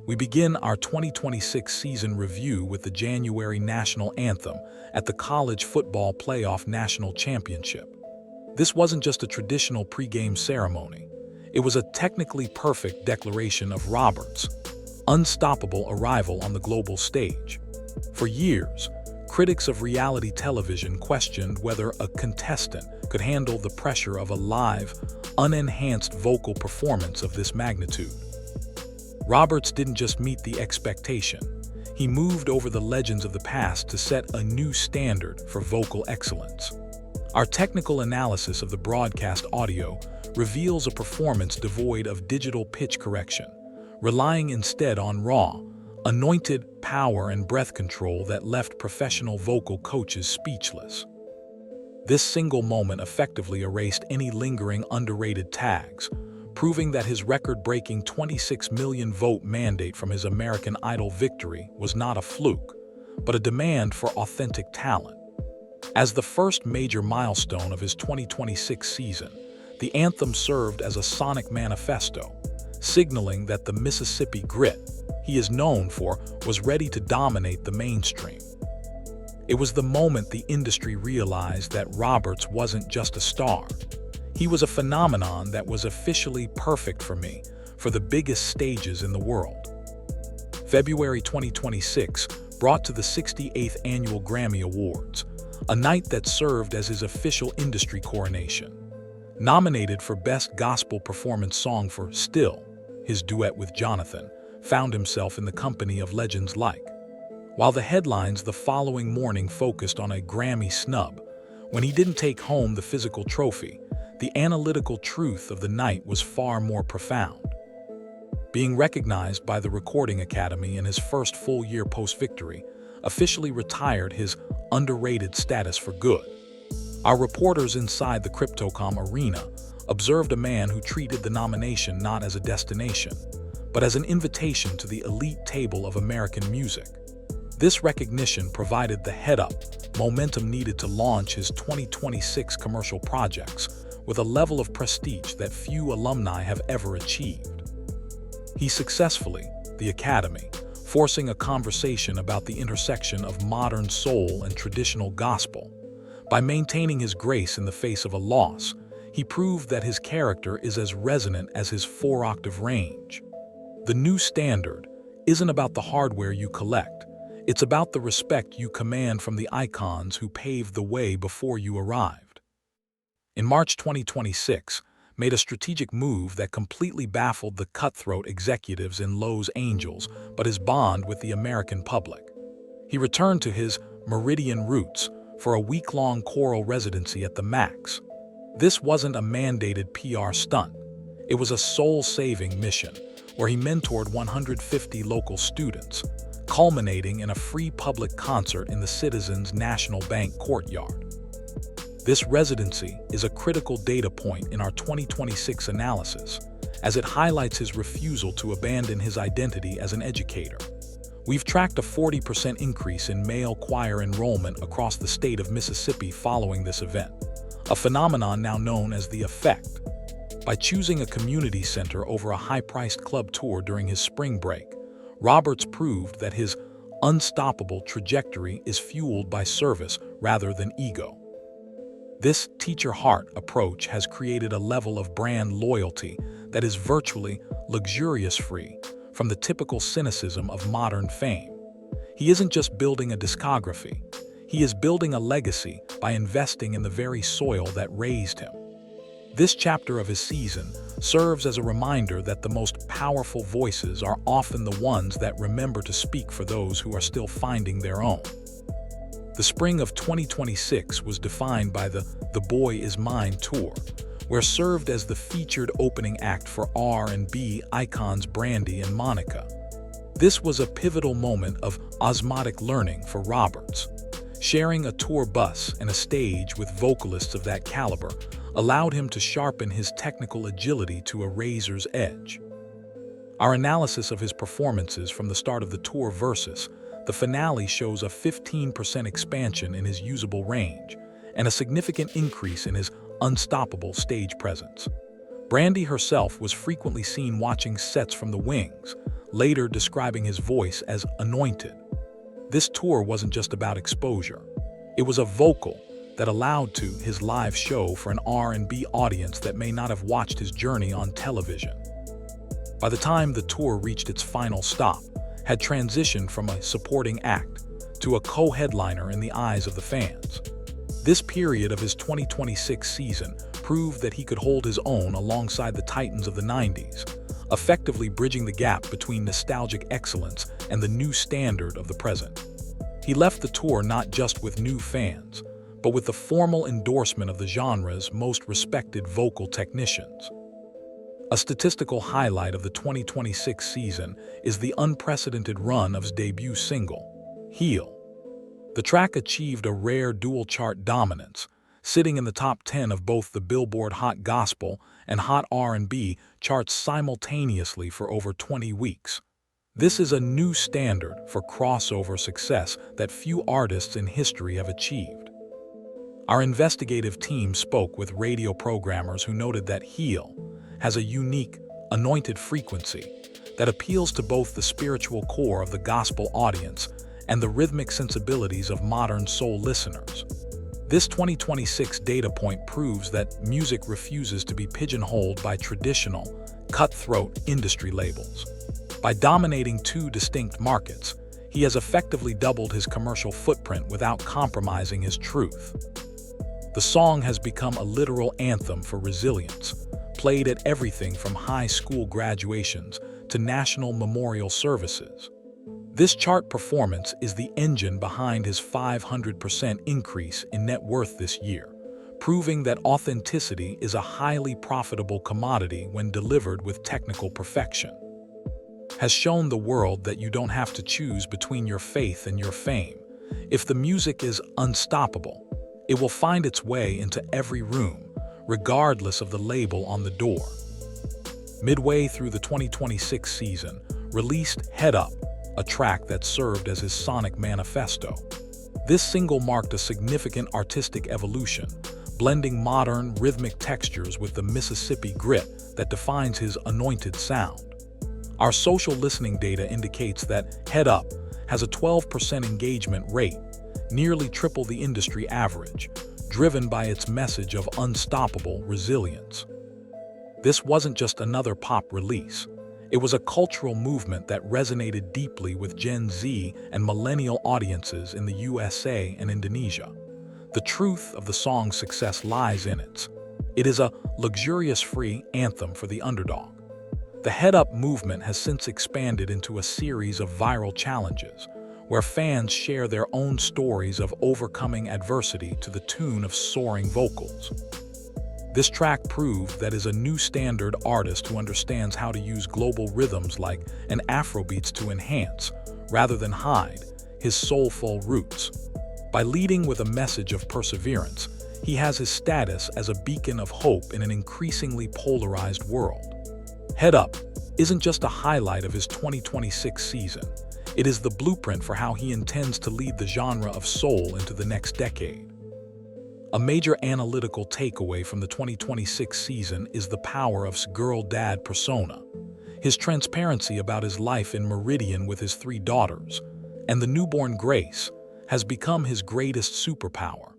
We begin our 2026 season review with the January national anthem at the College Football Playoff National Championship. This wasn't just a traditional pregame ceremony. It was a technically perfect declaration of Roberts' unstoppable arrival on the global stage. For years, critics of reality television questioned whether a contestant could handle the pressure of a live, unenhanced vocal performance of this magnitude. Roberts didn't just meet the expectation. He moved over the legends of the past to set a new standard for vocal excellence. Our technical analysis of the broadcast audio reveals a performance devoid of digital pitch correction, relying instead on raw, anointed power and breath control that left professional vocal coaches speechless. This single moment effectively erased any lingering underrated tags, proving that his record-breaking 26 million vote mandate from his American Idol victory was not a fluke, but a demand for authentic talent. As the first major milestone of his 2026 season, the anthem served as a sonic manifesto, signaling that the Mississippi grit he is known for was ready to dominate the mainstream. It was the moment the industry realized that Roberts wasn't just a star. He was a phenomenon that was officially perfect for me, for the biggest stages in the world. February 2026 brought to the 68th Annual Grammy Awards, a night that served as his official industry coronation. Nominated for Best Gospel Performance Song for Still, his duet with Jonathan found himself in the company of legends like. While the headlines the following morning focused on a Grammy snub, when he didn't take home the physical trophy, the analytical truth of the night was far more profound. Being recognized by the Recording Academy in his first full year post-victory officially retired his underrated status for good. Our reporters inside the Crypto.com arena observed a man who treated the nomination not as a destination, but as an invitation to the elite table of American music. This recognition provided the head-up momentum needed to launch his 2026 commercial projects with a level of prestige that few alumni have ever achieved. He successfully, the Academy, forcing a conversation about the intersection of modern soul and traditional gospel. By maintaining his grace in the face of a loss, he proved that his character is as resonant as his 4-octave range. The new standard isn't about the hardware you collect, it's about the respect you command from the icons who paved the way before you arrived. In March 2026, made a strategic move that completely baffled the cutthroat executives in Los Angeles, but his bond with the American public. He returned to his Meridian roots for a week-long choral residency at the Max. This wasn't a mandated PR stunt. It was a soul-saving mission, where he mentored 150 local students, culminating in a free public concert in the Citizens National Bank courtyard. This residency is a critical data point in our 2026 analysis, as it highlights his refusal to abandon his identity as an educator. We've tracked a 40% increase in male choir enrollment across the state of Mississippi following this event, a phenomenon now known as the Effect. By choosing a community center over a high-priced club tour during his spring break, Roberts proved that his unstoppable trajectory is fueled by service rather than ego. This teacher heart approach has created a level of brand loyalty that is virtually luxurious-free from the typical cynicism of modern fame. He isn't just building a discography, he is building a legacy by investing in the very soil that raised him. This chapter of his season serves as a reminder that the most powerful voices are often the ones that remember to speak for those who are still finding their own. The spring of 2026 was defined by the Boy Is Mine tour, where served as the featured opening act for R&B icons Brandy and Monica. This was a pivotal moment of osmotic learning for Roberts. Sharing a tour bus and a stage with vocalists of that caliber allowed him to sharpen his technical agility to a razor's edge. Our analysis of his performances from the start of the tour versus the finale shows a 15% expansion in his usable range and a significant increase in his unstoppable stage presence. Brandy herself was frequently seen watching sets from the wings, later describing his voice as anointed. This tour wasn't just about exposure. It was a vocal that allowed to his live show for an R&B audience that may not have watched his journey on television. By the time the tour reached its final stop, had transitioned from a supporting act to a co-headliner in the eyes of the fans. This period of his 2026 season proved that he could hold his own alongside the titans of the 90s, effectively bridging the gap between nostalgic excellence and the new standard of the present. He left the tour not just with new fans, but with the formal endorsement of the genre's most respected vocal technicians. A statistical highlight of the 2026 season is the unprecedented run of his debut single, Heal. The track achieved a rare dual-chart dominance, sitting in the top 10 of both the Billboard Hot Gospel and Hot R&B charts simultaneously for over 20 weeks. This is a new standard for crossover success that few artists in history have achieved. Our investigative team spoke with radio programmers who noted that Heal has a unique, anointed frequency that appeals to both the spiritual core of the gospel audience and the rhythmic sensibilities of modern soul listeners. This 2026 data point proves that music refuses to be pigeonholed by traditional, cutthroat industry labels. By dominating two distinct markets, he has effectively doubled his commercial footprint without compromising his truth. The song has become a literal anthem for resilience, played at everything from high school graduations to national memorial services. This chart performance is the engine behind his 500% increase in net worth this year, proving that authenticity is a highly profitable commodity when delivered with technical perfection. Has shown the world that you don't have to choose between your faith and your fame. If the music is unstoppable, it will find its way into every room, regardless of the label on the door. Midway through the 2026 season, released Head Up, a track that served as his sonic manifesto. This single marked a significant artistic evolution, blending modern, rhythmic textures with the Mississippi grit that defines his anointed sound. Our social listening data indicates that Head Up has a 12% engagement rate, nearly triple the industry average, driven by its message of unstoppable resilience. This wasn't just another pop release. It was a cultural movement that resonated deeply with Gen Z and millennial audiences in the USA and Indonesia. The truth of the song's success lies in it is a luxurious-free anthem for the underdog. The Head Up movement has since expanded into a series of viral challenges, where fans share their own stories of overcoming adversity to the tune of soaring vocals. This track proved that is a new standard artist who understands how to use global rhythms like an Afrobeats to enhance, rather than hide, his soulful roots. By leading with a message of perseverance, he has his status as a beacon of hope in an increasingly polarized world. Head Up isn't just a highlight of his 2026 season. It is the blueprint for how he intends to lead the genre of soul into the next decade. A major analytical takeaway from the 2026 season is the power of his girl dad persona. His transparency about his life in Meridian with his 3 daughters and the newborn Grace has become his greatest superpower.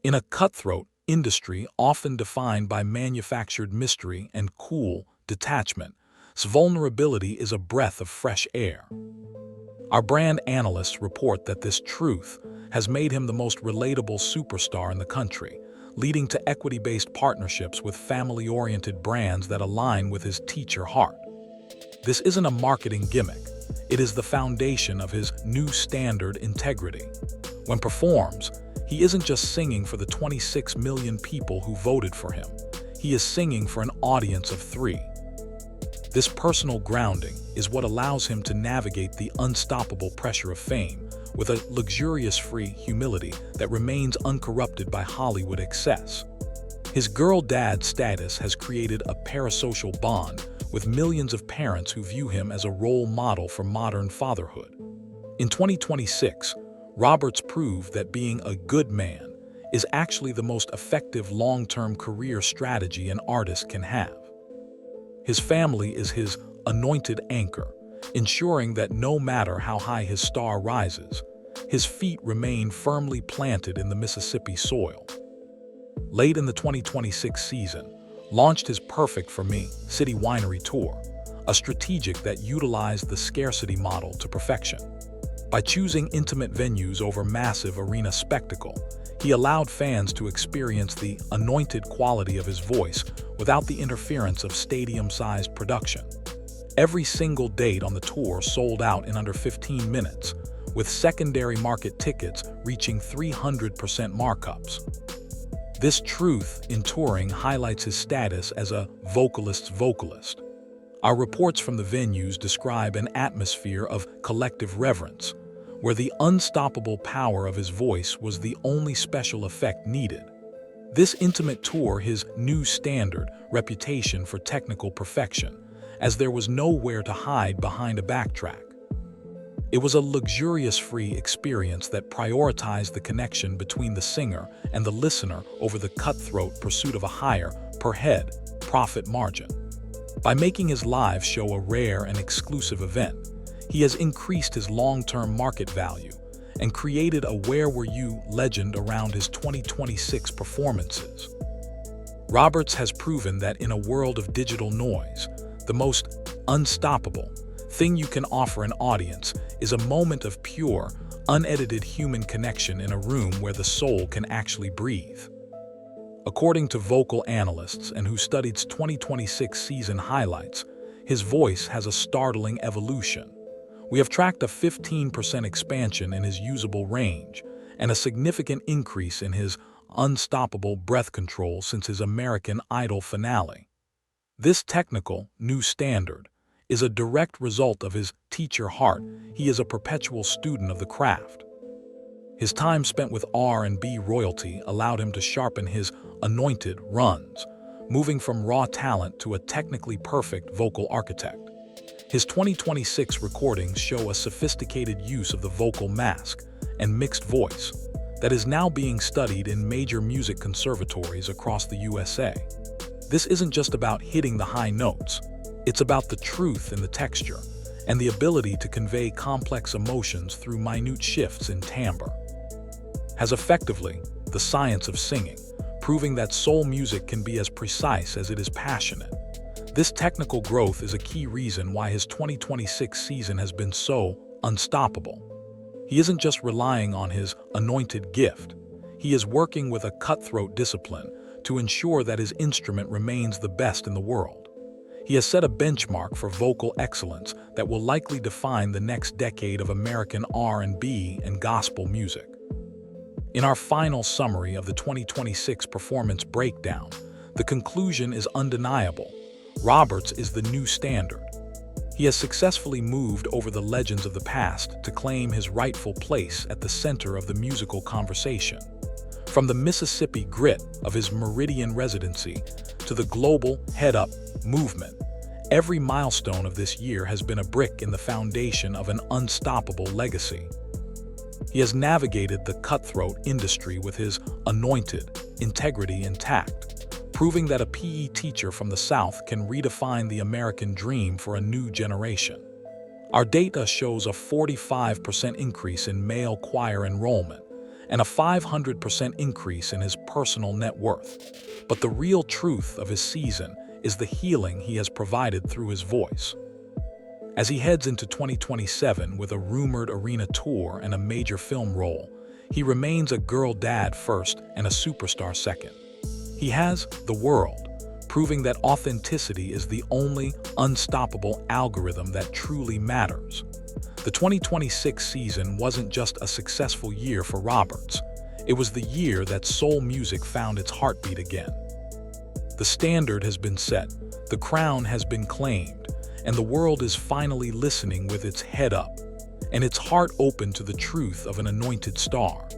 In a cutthroat industry often defined by manufactured mystery and cool detachment, his vulnerability is a breath of fresh air. Our brand analysts report that this truth has made him the most relatable superstar in the country, leading to equity-based partnerships with family-oriented brands that align with his teacher heart. This isn't a marketing gimmick. It is the foundation of his new standard integrity. When performs, he isn't just singing for the 26 million people who voted for him. He is singing for an audience of 3. This personal grounding is what allows him to navigate the unstoppable pressure of fame with a luxurious-free humility that remains uncorrupted by Hollywood excess. His girl dad status has created a parasocial bond with millions of parents who view him as a role model for modern fatherhood. In 2026, Roberts proved that being a good man is actually the most effective long-term career strategy an artist can have. His family is his anointed anchor, ensuring that no matter how high his star rises, his feet remain firmly planted in the Mississippi soil. Late in the 2026 season, launched his Perfect for Me City Winery Tour, a strategic that utilized the scarcity model to perfection. By choosing intimate venues over massive arena spectacle, he allowed fans to experience the anointed quality of his voice without the interference of stadium-sized production. Every single date on the tour sold out in under 15 minutes, with secondary market tickets reaching 300% markups. This truth in touring highlights his status as a vocalist's vocalist. Our reports from the venues describe an atmosphere of collective reverence, where the unstoppable power of his voice was the only special effect needed. This intimate tour his new standard reputation for technical perfection, as there was nowhere to hide behind a backtrack. It was a luxurious free experience that prioritized the connection between the singer and the listener over the cutthroat pursuit of a higher, per-head, profit margin. By making his live show a rare and exclusive event, he has increased his long-term market value and created a "Where Were You" legend around his 2026 performances. Roberts has proven that in a world of digital noise, the most unstoppable thing you can offer an audience is a moment of pure, unedited human connection in a room where the soul can actually breathe. According to vocal analysts and who studied 2026 season highlights, his voice has a startling evolution. We have tracked a 15% expansion in his usable range and a significant increase in his unstoppable breath control since his American Idol finale. This technical new standard is a direct result of his teacher heart. He is a perpetual student of the craft. His time spent with R&B royalty allowed him to sharpen his anointed runs, moving from raw talent to a technically perfect vocal architect. His 2026 recordings show a sophisticated use of the vocal mask and mixed voice that is now being studied in major music conservatories across the USA. This isn't just about hitting the high notes. It's about the truth in the texture and the ability to convey complex emotions through minute shifts in timbre. Has effectively the science of singing, proving that soul music can be as precise as it is passionate. This technical growth is a key reason why his 2026 season has been so unstoppable. He isn't just relying on his anointed gift. He is working with a cutthroat discipline to ensure that his instrument remains the best in the world. He has set a benchmark for vocal excellence that will likely define the next decade of American R&B and gospel music. In our final summary of the 2026 performance breakdown, the conclusion is undeniable. Roberts is the new standard. He has successfully moved over the legends of the past to claim his rightful place at the center of the musical conversation. From the Mississippi grit of his Meridian residency to the global Head Up movement, every milestone of this year has been a brick in the foundation of an unstoppable legacy. He has navigated the cutthroat industry with his anointed integrity intact, proving that a PE teacher from the South can redefine the American dream for a new generation. Our data shows a 45% increase in male choir enrollment and a 500% increase in his personal net worth. But the real truth of his season is the healing he has provided through his voice. As he heads into 2027 with a rumored arena tour and a major film role, he remains a girl dad first and a superstar second. He has the world, proving that authenticity is the only unstoppable algorithm that truly matters. The 2026 season wasn't just a successful year for Roberts. It was the year that soul music found its heartbeat again. The standard has been set, the crown has been claimed, and the world is finally listening with its head up and its heart open to the truth of an anointed star.